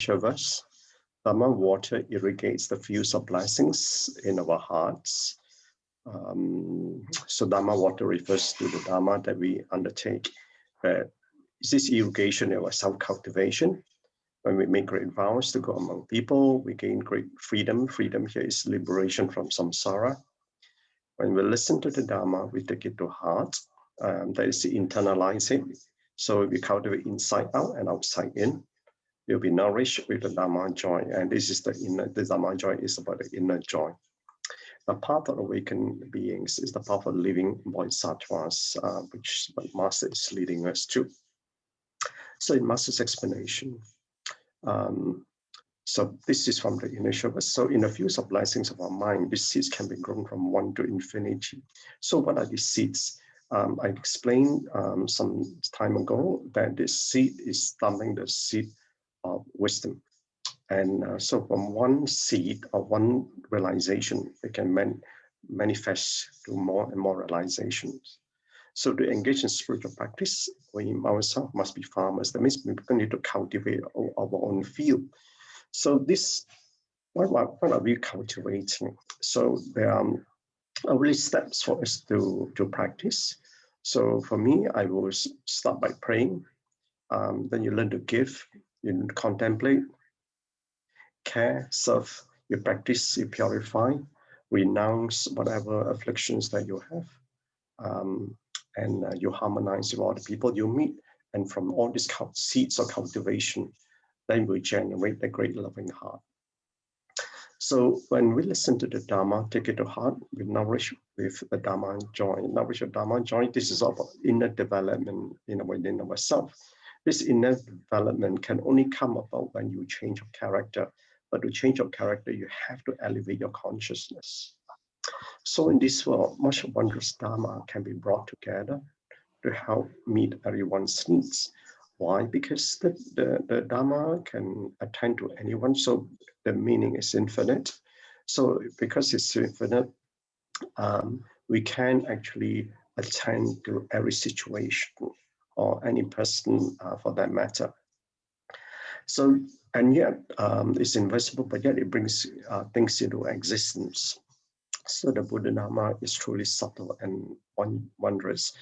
of us. Dharma water irrigates the fields of blessings in our hearts. So Dharma water refers to the Dharma that we undertake. Is this irrigation or self-cultivation? When we make great vows to go among people, we gain great freedom. Freedom here is liberation from samsara. When we listen to the Dharma, we take it to heart. That is internalizing. So we cultivate inside out and outside in. You'll be nourished with the Dharma joy. And this is the Dharma joy is about the inner joy. The path of awakened beings is the path of living bodhisattvas, which Master is leading us to. So in Master's explanation, so this is from the initial verse. So in the fields of blessings of our mind, these seeds can be grown from 1 to infinity. So what are these seeds? I explained some time ago that this seed is something the seed of wisdom. And so from one seed or one realization, it can manifest to more and more realizations. So to engage in spiritual practice, we ourselves must be farmers. That means we need to cultivate our own field. So this, what are we cultivating? So there are really steps for us to practice. So for me, I will start by praying. Then you learn to give, you contemplate, care, serve, you practice, you purify, renounce whatever afflictions that you have, and you harmonize with all the people you meet. And from all these seeds of cultivation, then we generate the great loving heart. So when we listen to the Dharma, take it to heart, we nourish with the Dharma joy. Nourish the Dharma joy. This is about inner development within ourselves. This inner development can only come about when you change your character. But to change your character, you have to elevate your consciousness. So in this world, much wondrous Dharma can be brought together to help meet everyone's needs. Why? Because the Dharma can attend to anyone, so the meaning is infinite. So because it's infinite, we can actually attend to every situation or any person for that matter. So, and yet it's invisible, but yet it brings things into existence. So the Buddha Dharma is truly subtle and wondrous.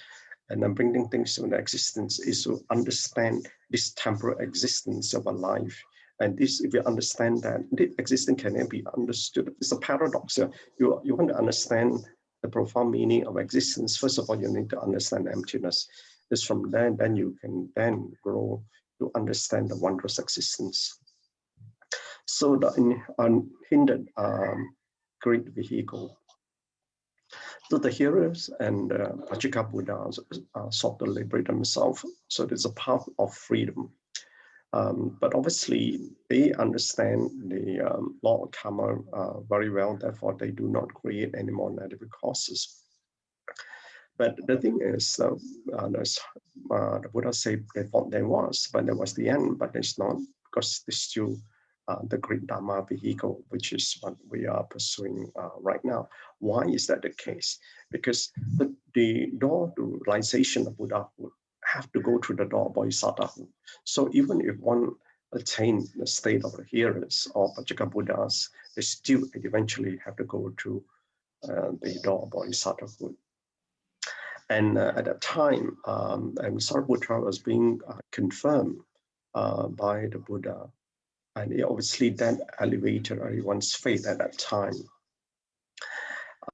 And then bringing things into existence is to understand this temporal existence of a life. And this, if you understand that, the existence can be understood. It's a paradox. You want to understand the profound meaning of existence. First of all, you need to understand emptiness. It's from there, then you can then grow to understand the wondrous existence. So the unhindered great vehicle. So the hearers and Pachika Buddhas sought to liberate themselves. So there's a path of freedom. But obviously, they understand the law of karma very well. Therefore, they do not create any more negative causes. But the thing is, the Buddha said they thought there was, but there was the end, but it's not, because there's still the great Dharma vehicle, which is what we are pursuing right now. Why is that the case? Because the door to realization of Buddhahood have to go through the door of bodhisattvahood. So even if one attain the state of the hearers or Pachika Buddhas, they still eventually have to go through the door of bodhisattvahood. And at that time, and Sariputta was being confirmed by the Buddha. And obviously that elevated everyone's faith at that time.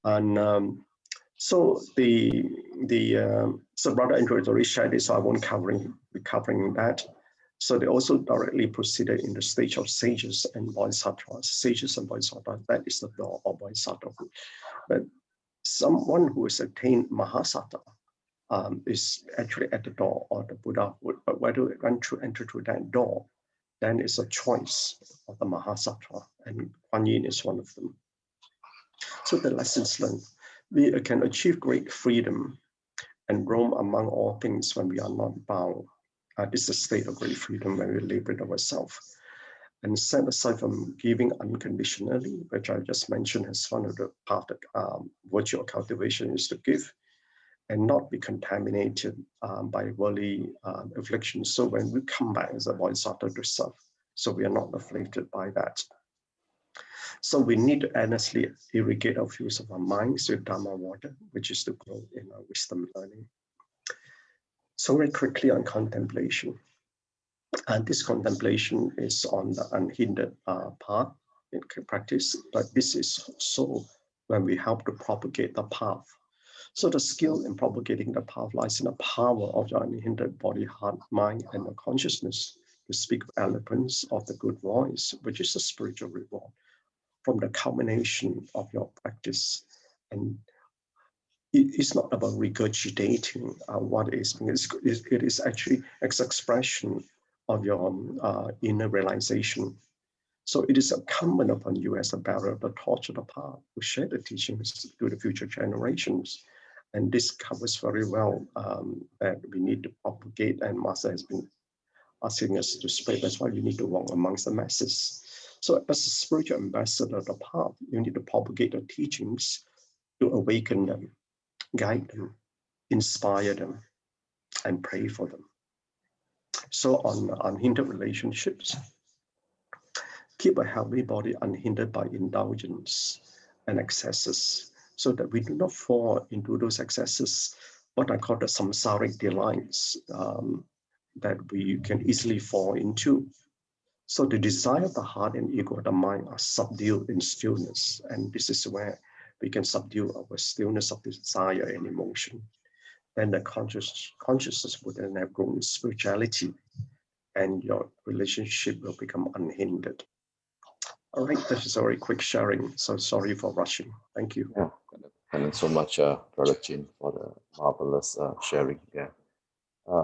And so so Brother Andrew already shared this, so I won't be covering that. So they also directly proceeded in the stage of sages and bodhisattvas. Sages and bodhisattvas, that is the door of bodhisattvahood. But someone who has attained Mahasattva is actually at the door of the Buddhahood. But whether we enter through that door, then it's a choice of the Mahasattva, and Kuan Yin is one of them. So the lessons learned, we can achieve great freedom and roam among all things when we are not bound. This is a state of great freedom when we liberate ourselves. And set aside from giving unconditionally, which I just mentioned as one of the path of virtue of cultivation is to give, and not be contaminated by worldly afflictions. So when we come back as a bodhisattva to serve, So we are not afflicted by that. So we need to honestly irrigate our fields of our minds with Dharma water, which is to grow in our wisdom learning. So very quickly on contemplation. And this contemplation is on the unhindered path in practice, but this is so when we help to propagate the path. So the skill in propagating the path lies in the power of the unhindered body, heart, mind, and the consciousness to speak with eloquence of the good voice, which is a spiritual reward from the culmination of your practice. And it's not about regurgitating what is being, it is actually an expression of your inner realization. So it is incumbent upon you as a bearer of the torch of the path to share the teachings to the future generations. And this covers very well that we need to propagate, and Master has been asking us to spread. That's why you need to walk amongst the masses. So as a spiritual ambassador of the path, you need to propagate the teachings to awaken them, guide them, inspire them, and pray for them. So on unhindered relationships, keep a healthy body unhindered by indulgence and excesses, so that we do not fall into those excesses, what I call the samsaric delights that we can easily fall into. So the desire of the heart and ego of the mind are subdued in stillness, and this is where we can subdue our stillness of desire and emotion. Then the consciousness will then have grown spirituality, and your relationship will become unhindered. All right, this is a very quick sharing, so sorry for rushing. Thank you. Yeah, thank you so much, Brother Chin, for the marvelous sharing. Yeah.